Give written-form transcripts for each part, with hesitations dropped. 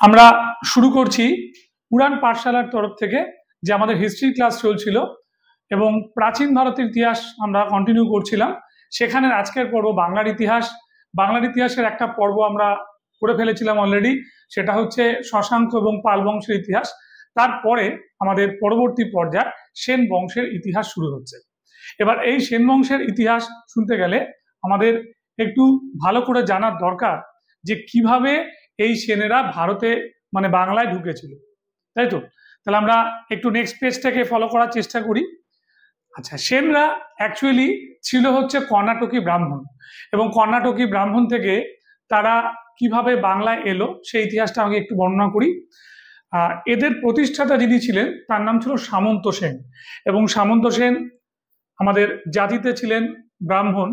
আমরা শুরু করছি পুরাণ পাঠশালার তরফ থেকে যে আমাদের হিস্ট্রি ক্লাস চলছিল এবং প্রাচীন ভারতের ইতিহাস আমরা কন্টিনিউ করছিলাম। সেখানের আজকের পর্ব বাংলার ইতিহাস। বাংলার ইতিহাসের একটা পর্ব আমরা করে ফেলেছিলাম অলরেডি, সেটা হচ্ছে শশাঙ্ক এবং পাল বংশের ইতিহাস। তারপরে আমাদের পরবর্তী পর্যায়ে সেন বংশের ইতিহাস শুরু হচ্ছে। এবার এই সেন বংশের ইতিহাস শুনতে গেলে আমাদের একটু ভালো করে জানার দরকার যে কিভাবে এই সেনেরা ভারতে মানে বাংলায় ঢুকেছিল, তাই তো? তাহলে আমরা একটু নেক্সট পেজটাকে ফলো করার চেষ্টা করি। আচ্ছা, সেনরা অ্যাকচুয়ালি ছিল হচ্ছে কর্ণাটকী ব্রাহ্মণ, এবং কর্ণাটকী ব্রাহ্মণ থেকে তারা কিভাবে বাংলায় এলো সেই ইতিহাসটা আমি একটু বর্ণনা করি। এদের প্রতিষ্ঠাতা যিনি ছিলেন তার নাম ছিল সামন্ত সেন, এবং সামন্ত সেন আমাদের জাতিতে ছিলেন ব্রাহ্মণ।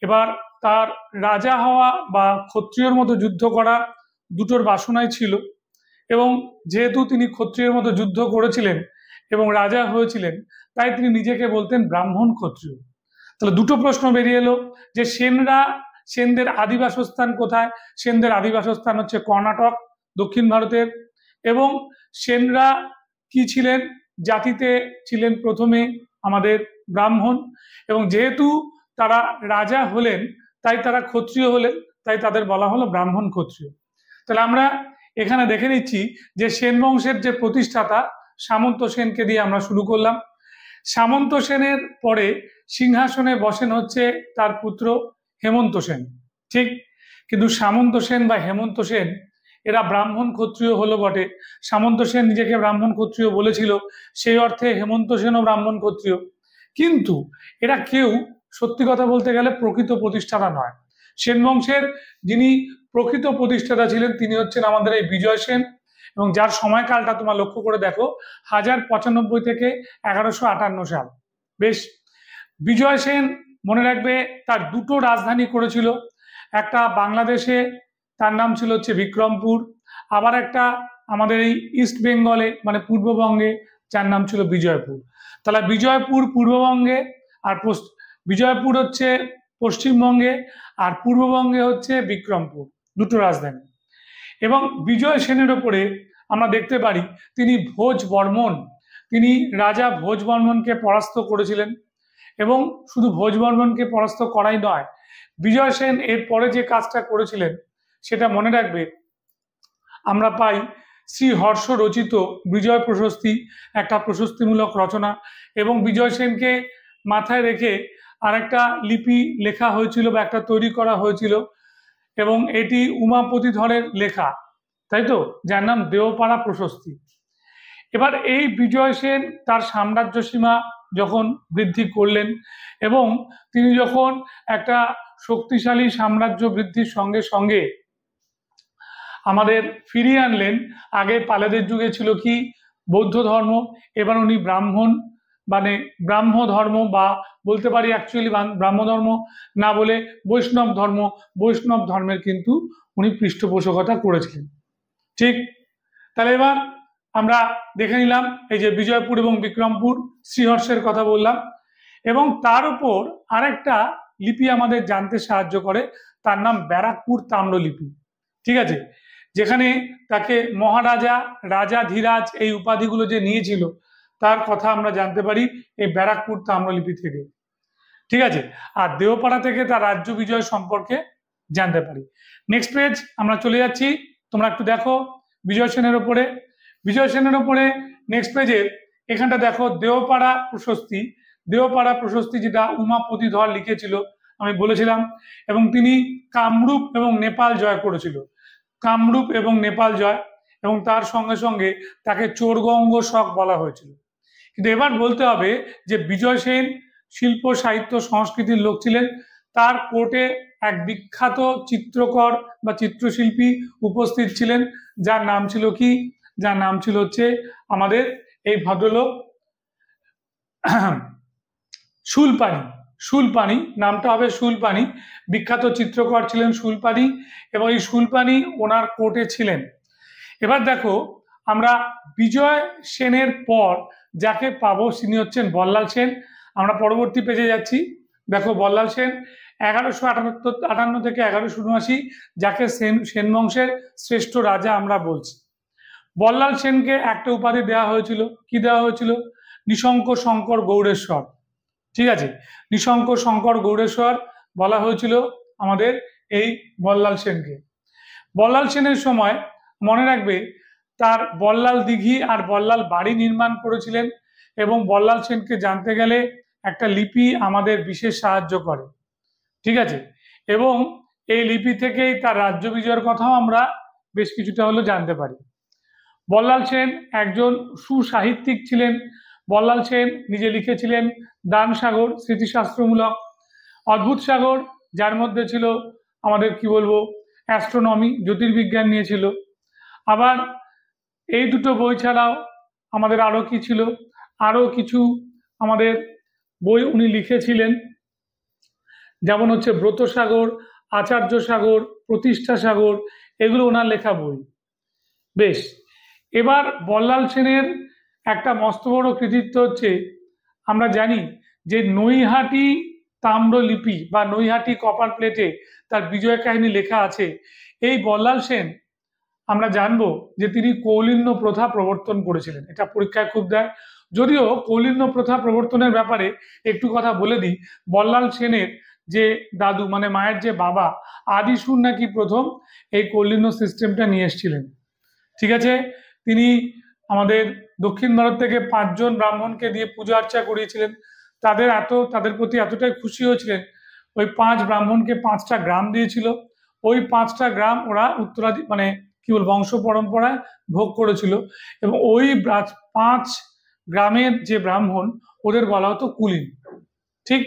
এবার তার রাজা হওয়া বা ক্ষত্রিয়র মতো যুদ্ধ করা দুটোর বাসনাই ছিল, এবং যেহেতু তিনি ক্ষত্রিয়ের মতো যুদ্ধ করেছিলেন এবং রাজা হয়েছিলেন, তাই তিনি নিজেকে বলতেন ব্রাহ্মণ ক্ষত্রিয়। তাহলে দুটো প্রশ্ন বেরিয়ে এলো যে সেনদের আদিবাসস্থান কোথায়? সেনদের আদিবাসস্থান হচ্ছে কর্ণাটক, দক্ষিণ ভারতের। এবং সেনরা কি ছিলেন? জাতিতে ছিলেন প্রথমে আমাদের ব্রাহ্মণ, এবং যেহেতু তারা রাজা হলেন তাই তারা ক্ষত্রিয় হলেন, তাই তাদের বলা হলো ব্রাহ্মণ ক্ষত্রিয়। তাহলে আমরা এখানে দেখে নিচ্ছি যে সেন বংশের যে প্রতিষ্ঠাতা সামন্ত সেনকে দিয়ে আমরা শুরু করলাম। সামন্ত সেনের পরে সিংহাসনে বসেন হচ্ছে তার পুত্র হেমন্ত সেন, ঠিক? কিন্তু সামন্ত সেন বা হেমন্ত সেন এরা ব্রাহ্মণ ক্ষত্রিয় হলো বটে। সামন্ত সেন নিজেকে ব্রাহ্মণ ক্ষত্রিয় বলেছিল, সেই অর্থে হেমন্ত সেনও ব্রাহ্মণ ক্ষত্রিয়, কিন্তু এরা কেউ সত্যি কথা বলতে গেলে প্রকৃত প্রতিষ্ঠাতা নয়। সেন বংশের যিনি প্রকৃত প্রতিষ্ঠাতা ছিলেন তিনি হচ্ছেন আমাদের এই বিজয় সেন, এবং যার সময়কালটা তোমরা লক্ষ্য করে দেখো 1095 থেকে 1158 সাল। বেশ, বিজয় সেন মনে রাখবে তার দুটো রাজধানী করেছিল, একটা বাংলাদেশে তার নাম ছিল হচ্ছে বিক্রমপুর, আবার একটা আমাদের এই ইস্ট বেঙ্গলে মানে পূর্ববঙ্গে যার নাম ছিল বিজয়পুর। তাহলে বিজয়পুর পূর্ববঙ্গে, আর বিজয়পুর হচ্ছে পশ্চিমবঙ্গে, আর পূর্ববঙ্গে হচ্ছে বিক্রমপুর, দুটো রাজধানী। এবং বিজয় সেনের ওপরে আমরা দেখতে পারি তিনি ভোজ বর্মন, তিনি রাজা ভোজ বর্মনকে পরাস্ত করেছিলেন। এবং শুধু ভোজ বর্মনকে পরাস্ত করাই নয়, বিজয় সেন এর পরে যে কাজটা করেছিলেন সেটা মনে রাখবে আমরা পাই শ্রী হর্ষ রচিত বিজয় প্রশস্তি, একটা প্রশস্তিমূলক রচনা। এবং বিজয় সেনকে মাথায় রেখে আরেকটা লিপি লেখা হয়েছিল বা একটা তৈরি করা হয়েছিল, এবং এটি উমাপতি ধরের লেখা, তাই তো, যার নাম দেওপাড়া প্রশস্তি। এবার এই বিজয় সেন তার সাম্রাজ্য সীমা যখন বৃদ্ধি করলেন এবং তিনি যখন একটা শক্তিশালী সাম্রাজ্য বৃদ্ধির সঙ্গে সঙ্গে আমাদের ফিরিয়ে আনলেন, আগে পালেদের যুগে ছিল কি বৌদ্ধ ধর্ম, এবার উনি ব্রাহ্মণ মানে ব্রাহ্ম ধর্ম, বা বলতে পারি অ্যাকচুয়ালি ব্রাহ্ম ধর্ম না বলে বৈষ্ণব ধর্ম, বৈষ্ণব ধর্মের কিন্তু উনি পৃষ্ঠপোষকতা করেছিলেন, ঠিক? তাহলে এবার আমরা দেখে নিলাম এই যে বিজয়পুর এবং বিক্রমপুর, শ্রীহর্ষের কথা বললাম, এবং তার উপর আরেকটা লিপি আমাদের জানতে সাহায্য করে, তার নাম ব্যারাকপুর তাম্রলিপি, ঠিক আছে? যেখানে তাকে মহারাজা, রাজা ধীরাজ এই উপাধিগুলো যে নিয়েছিল তার কথা আমরা জানতে পারি এই ব্যারাকপুর তাম্রলিপি থেকে, ঠিক আছে? আর দেওপাড়া থেকে তার রাজ্য বিজয় সম্পর্কে জানতে পারি। নেক্সট পেজ আমরা চলে যাচ্ছি, তোমরা একটু দেখো বিজয় সেনের ওপরে। বিজয় সেনের ওপরে নেক্সট পেজে এখানটা দেখো দেওপাড়া প্রশস্তি। দেওপাড়া প্রশস্তি যেটা উমাপতি ধর লিখেছিল আমি বলেছিলাম, এবং তিনি কামরূপ এবং নেপাল জয় করেছিল, কামরূপ এবং নেপাল জয়, এবং তার সঙ্গে সঙ্গে তাকে চোরগঙ্গ শক বলা হয়েছিল। কিন্তু এবার বলতে হবে যে বিজয় সেন শিল্প সাহিত্য সংস্কৃতির লোক ছিলেন, তার কোর্টে এক বিখ্যাত চিত্রকর বা চিত্রশিল্পী উপস্থিত ছিলেন, যার নাম ছিল কি? যার নাম ছিল হচ্ছে আমাদের এই ভদ্রলোক শূলপাণি। শূলপাণি নামটা হবে শূলপাণি, বিখ্যাত চিত্রকর ছিলেন শূলপাণি, এবং এই শূলপাণি ওনার কোর্টে ছিলেন। এবার দেখো আমরা বিজয় সেনের পর যাকে পাবো তিনি হচ্ছেন বল্লাল সেন। আমরা পরবর্তী পেজে যাচ্ছি, দেখো বল্লাল সেন 1158 থেকে 1179, যাকে সেন বংশের শ্রেষ্ঠ রাজা আমরা বলছি, বল্লাল সেনকে একটা উপাধি দেওয়া হয়েছিল, কি দেওয়া হয়েছিল? নিঃশঙ্ক শঙ্কর গৌড়েশ্বর। ঠিক আছে, নিঃশঙ্ক শঙ্কর গৌড়েশ্বর বলা হয়েছিল আমাদের এই বল্লাল সেনকে। বল্লাল সেনের সময় মনে রাখবে তার বল্লাল দিঘি আর বল্লাল বাড়ি নির্মাণ করেছিলেন, এবং বল্লাল সেনকে জানতে গেলে একটা লিপি আমাদের বিশেষ সাহায্য করে। ঠিক আছে, এবং এই লিপি থেকেই তার রাজ্য বিজয়ের কথাও আমরা বেশ কিছুটা হলেও জানতে পারি। বল্লাল সেন একজন সুসাহিত্যিক ছিলেন। বল্লাল সেন নিজে লিখেছিলেন দান সাগর স্মৃতিশাস্ত্রমূলক, অদ্ভুত সাগর যার মধ্যে ছিল আমাদের কি বলবো অ্যাস্ট্রোনমি জ্যোতির্বিজ্ঞান নিয়ে ছিল। আবার এই দুটো বই ছাড়াও আমাদের আরও কি ছিল, আরও কিছু আমাদের বই উনি লিখেছিলেন, যেমন হচ্ছে ব্রত সাগর, আচার্য সাগর, প্রতিষ্ঠা সাগর, এগুলো ওনার লেখা বই। বেশ, এবার বল্লাল সেনের একটা মস্ত বড় কৃতিত্ব হচ্ছে, আমরা জানি যে নৈহাটি তাম্রলিপি বা নৈহাটি কপার প্লেটে তার বিজয় কাহিনী লেখা আছে। এই বল্লাল সেন আমরা জানবো যে তিনি কৌলিন্য প্রথা প্রবর্তন করেছিলেন, এটা পরীক্ষায় খুব দেয়। যদিও কৌলিন্য প্রথা প্রবর্তনের ব্যাপারে একটু কথা বলে দিই, বল্লাল সেনের যে দাদু মানে মায়ের যে বাবা আদিসুর নাকি প্রথম এই কৌলিন্য সিস্টেমটা নিয়ে এসেছিলেন। ঠিক আছে, তিনি আমাদের দক্ষিণ ভারত থেকে 5 জন ব্রাহ্মণকে দিয়ে পূজা আর্চা করিয়েছিলেন। তাদের প্রতি এতটাই খুশি হয়েছিলেন, ওই 5 ব্রাহ্মণকে 5টা গ্রাম দিয়েছিল। ওই 5টা গ্রাম ওরা উত্তরাধি মানে কি বল বংশ পরম্পরায় ভোগ করেছিল, এবং ওই 5 গ্রামের যে ব্রাহ্মণ ওদের বলা হতো কুলীন। ঠিক,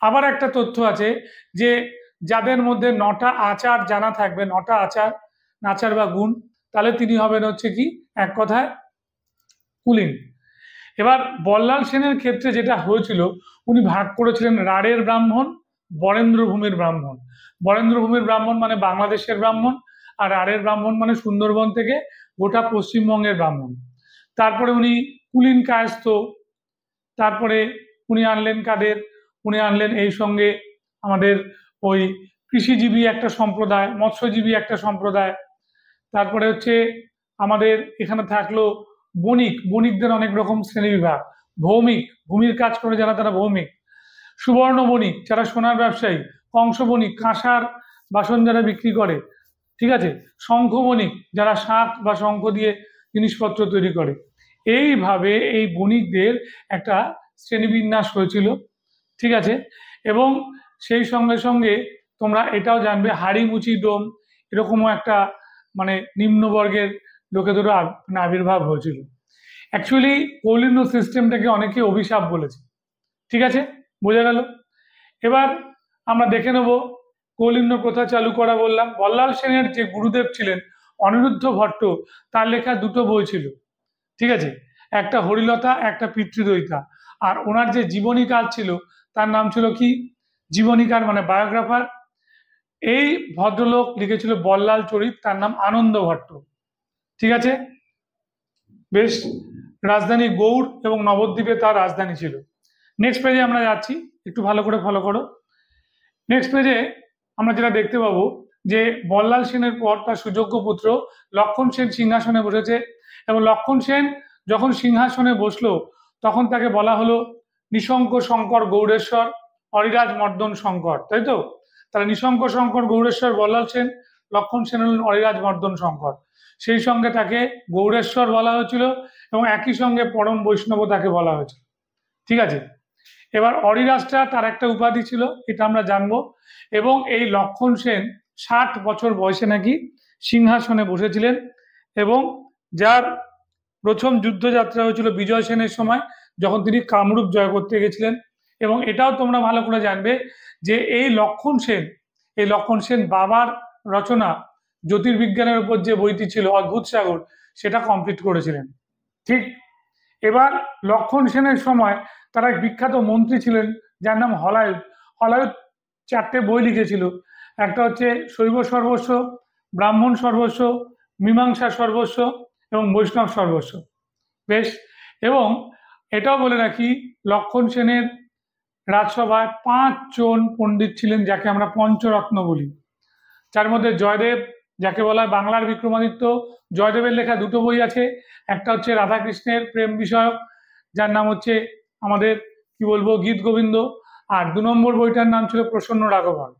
আবার একটা তথ্য আছে যে যাদের মধ্যে 9টা আচার জানা থাকবে, 9টা আচার বা গুণ, তাহলে তিনি হবেন হচ্ছে কি এক কথায় কুলীন। এবার বল্লাল সেনের ক্ষেত্রে যেটা হয়েছিল, উনি ভাগ করেছিলেন রাঢ়ের ব্রাহ্মণ, বরেন্দ্রভূমির ব্রাহ্মণ। বরেন্দ্রভূমির ব্রাহ্মণ মানে বাংলাদেশের ব্রাহ্মণ, আর রাঢ়ের ব্রাহ্মণ মানে সুন্দরবন থেকে গোটা পশ্চিমবঙ্গের ব্রাহ্মণ। তারপরে উনি কুলীন কায়স্থ, তারপরে উনি আনলেন কাদের, উনি আনলেন এই সঙ্গে আমাদের ওই কৃষিজীবী একটা সম্প্রদায়, মৎস্যজীবী একটা সম্প্রদায়। তারপরে হচ্ছে আমাদের এখানে থাকলো বণিকদের অনেক রকম শ্রেণীবিভাগ, ভৌমিক ভূমির কাজ করে যারা তারা ভৌমিক, সুবর্ণ বণিক যারা সোনার ব্যবসায়ী, কংস বণিক কাঁসার বাসন যারা বিক্রি করে, ঠিক আছে, শঙ্খ বণিক যারা শাঁখ বা শঙ্খ দিয়ে জিনিসপত্র তৈরি করে। এইভাবে এই বণিকদের একটা শ্রেণীবিন্যাস হয়েছিল। ঠিক আছে, এবং সেই সঙ্গে সঙ্গে তোমরা এটাও জানবে হাড়িমুচি ডোম এরকমও একটা মানে নিম্নবর্গের লোকেদেরও আবির্ভাব হয়েছিল। অ্যাকচুয়ালি কৌলিন্য সিস্টেমটাকে অনেকে অভিশাপ বলেছে। ঠিক আছে, বোঝা গেল। এবার আমরা দেখে নেব কৌলিন্য প্রথা চালু করা বললাম। বল্লাল সেনের যে গুরুদেব ছিলেন অনিরুদ্ধ ভট্ট, তার লেখা 2টো বই ছিল। ঠিক আছে, একটা হরিলতা, একটা পিতৃদয়িতা। আর ওনার যে জীবনীকার ছিল তার নাম ছিল কি, জীবনীকার মানে বায়োগ্রাফার। এই ভদ্রলোক লিখেছিল বল্লাল চরিত, তার নাম আনন্দ ভট্ট। ঠিক আছে, বেশ, রাজধানী গৌড় এবং নবদ্বীপে তার রাজধানী ছিল। নেক্সট পেজে আমরা যাচ্ছি, একটু ভালো করে ফলো করো। নেক্সট পেজে আমরা যেটা দেখতে পাবো যে বল্লাল সেনের পর তার সুযোগ্য পুত্র লক্ষণ সেন সিংহাসনে বসেছে, এবং লক্ষণ সেন যখন সিংহাসনে বসলো তখন তাকে বলা হলো নিঃশঙ্ক শঙ্কর গৌড়েশ্বর অরিরাজ মর্দন শঙ্কর, তাই তো? তাহলে নিঃশঙ্ক শঙ্কর গৌড়েশ্বর বল্লাল সেন, লক্ষণ সেন হলেন অরিরাজ মর্দন শঙ্কর। সেই সঙ্গে তাকে গৌড়েশ্বর বলা হয়েছিল, এবং একই সঙ্গে পরম বৈষ্ণব তাকে বলা হয়েছিল। ঠিক আছে, এবার অরিরাজটা তার একটা উপাধি ছিল, এটা আমরা জানবো। এবং এই লক্ষণ সেন 60 বছর বয়সে নাকি সিংহাসনে বসেছিলেন, এবং যার প্রথম যুদ্ধযাত্রা হয়েছিল বিজয় সেনের সময়, যখন তিনি কামরূপ জয় করতে গেছিলেন। এবং এটাও তোমরা ভালো করে জানবে যে এই লক্ষণ সেন বাবার রচনা জ্যোতির্বিজ্ঞানের উপর যে বইটি ছিল অদ্ভুত সাগর, সেটা কমপ্লিট করেছিলেন। ঠিক, এবার লক্ষণ সেনের সময় তার এক বিখ্যাত মন্ত্রী ছিলেন যার নাম হলায়ুত। হলায়ুত 4টে বই লিখেছিল, একটা হচ্ছে শৈব সর্বস্ব, ব্রাহ্মণ সর্বস্ব, মীমাংসা সর্বস্ব এবং বৈষ্ণব সর্বস্ব। বেশ, এবং এটাও বলে রাখি লক্ষণ সেনের রাজসভায় 5 জন পণ্ডিত ছিলেন যাকে আমরা পঞ্চরত্ন বলি, যার মধ্যে জয়দেব, যাকে বলা হয় বাংলার বিক্রমাদিত্য। জয়দেবের লেখা দুটো বই আছে, একটা হচ্ছে রাধাকৃষ্ণের প্রেম বিষয়ক, যার নাম হচ্ছে আমাদের কি বলবো গীত গোবিন্দ, আর 2 নম্বর বইটার নাম ছিল প্রসন্ন রাঘবন।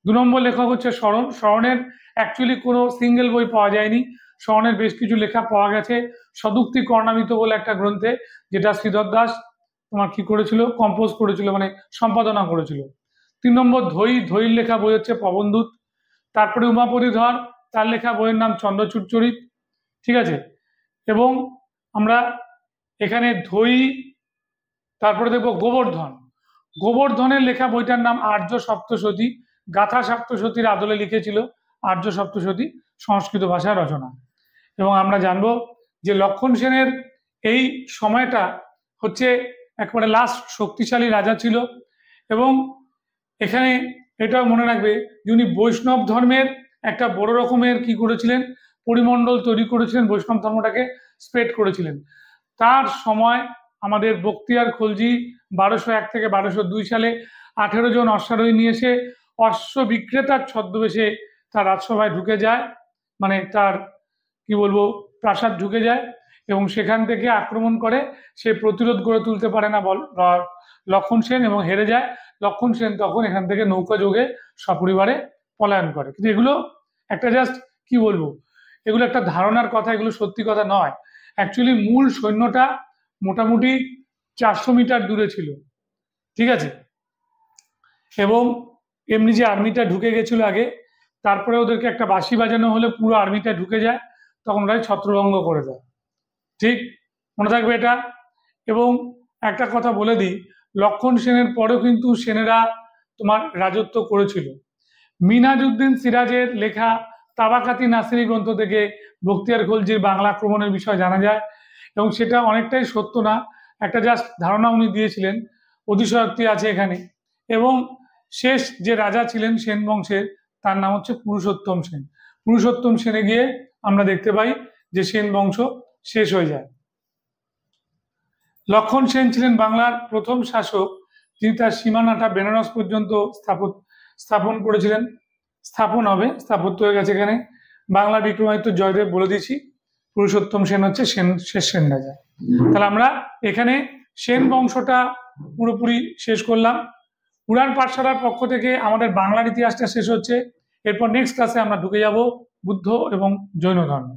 2 নম্বর লেখক হচ্ছে শরণ। শরণের অ্যাকচুয়ালি কোনো সিঙ্গেল বই পাওয়া যায়নি, শরণের বেশ কিছু লেখা পাওয়া গেছে সদুক্তি কর্ণামিত বলে একটা গ্রন্থে, যেটা শ্রীধর দাস তোমার কি করেছিল, কম্পোজ করেছিল, মানে সম্পাদনা করেছিল। 3 নম্বর ধৈর লেখা বই হচ্ছে পবনদূত। তারপরে উমাপতি ধর, তার লেখা বইয়ের নাম চন্দ্রচূড় চরিত, ঠিক আছে। এবং আমরা এখানে তারপরে দেখবো গোবর্ধনের লেখা বইটার নাম আর্য সপ্তশতী, গাথা সপ্তশতীর আদলে লিখেছিল আর্য সপ্তশতী, সংস্কৃত ভাষায় রচনা। এবং আমরা জানবো যে লক্ষণ সেনের এই সময়টা হচ্ছে একবারে লাস্ট শক্তিশালী রাজা ছিল। এবং এখানে এটাও মনে রাখবে যে উনি বৈষ্ণব ধর্মের একটা বড় রকমের কি করেছিলেন, পরিমণ্ডল তৈরি করেছিলেন, বৈষ্ণব ধর্মটাকে স্প্রেড করেছিলেন। তার সময় আমাদের বখতিয়ার খলজি 1201 থেকে 1202 সালে 18 জন অশ্বারোহী নিয়ে এসে অশ্ব বিক্রেতার ছদ্মবেশে তার রাজসভায় ঢুকে যায়, মানে তার কি বলবো প্রাসাদ ঢুকে যায়, এবং সেখান থেকে আক্রমণ করে। সে প্রতিরোধ গড়ে তুলতে পারে না লক্ষণ সেন, এবং হেরে যায়। লক্ষণ সেন তখন এখান থেকে নৌকা যোগে সপরিবারে পলায়ন করে। কিন্তু এগুলো একটা জাস্ট কি বলবো, এগুলো একটা ধারণার কথা, এগুলো সত্যি কথা নয়। অ্যাকচুয়ালি মূল সৈন্যটা মোটামুটি 400 মিটার দূরে ছিল, ঠিক আছে। এবং এমনি যে আর্মিটা ঢুকে গেছিল আগে, তারপরে ওদেরকে একটা বাঁশি বাজানো হলে পুরো আর্মিটা ঢুকে যায়, তখন ওরাই ছত্রভঙ্গ করে দেয়, ঠিক মনে থাকবে এটা। এবং একটা কথা বলে দিই, লক্ষণ সেনের পরেও কিন্তু সেনেরা তোমার রাজত্ব করেছিল। মিনাজউদ্দিন সিরাজের লেখা তাবাকাতি নাসিরি গ্রন্থ থেকে বখতিয়ার খলজির বাংলা আক্রমণের বিষয় জানা যায়, এবং সেটা অনেকটাই সত্য না, একটা জাস্ট ধারণা উনি দিয়েছিলেন, অতিশয়োক্তি আছে এখানে। এবং শেষ যে রাজা ছিলেন সেন বংশের, তার নাম হচ্ছে পুরুষোত্তম সেন। পুরুষোত্তম সেনে গিয়ে আমরা দেখতে পাই যে সেন বংশ শেষ হয়ে যায়। লক্ষণ সেন ছিলেন বাংলার প্রথম শাসক, যিনি তার সীমানাটা বেনারস পর্যন্ত স্থাপন করেছিলেন। স্থাপত্য হয়ে গেছে এখানে। বাংলা বিক্রমাদিত্য জয়দেব বলে দিয়েছি, পুরুষোত্তম সেন হচ্ছে শেষ সেন রাজা। তাহলে আমরা এখানে সেন বংশটা পুরোপুরি শেষ করলাম। উড়ান পাঠশালার পক্ষ থেকে আমাদের বাংলার ইতিহাসটা শেষ হচ্ছে। এরপর নেক্সট ক্লাসে আমরা ঢুকে যাব বুদ্ধ এবং জৈন ধর্মে।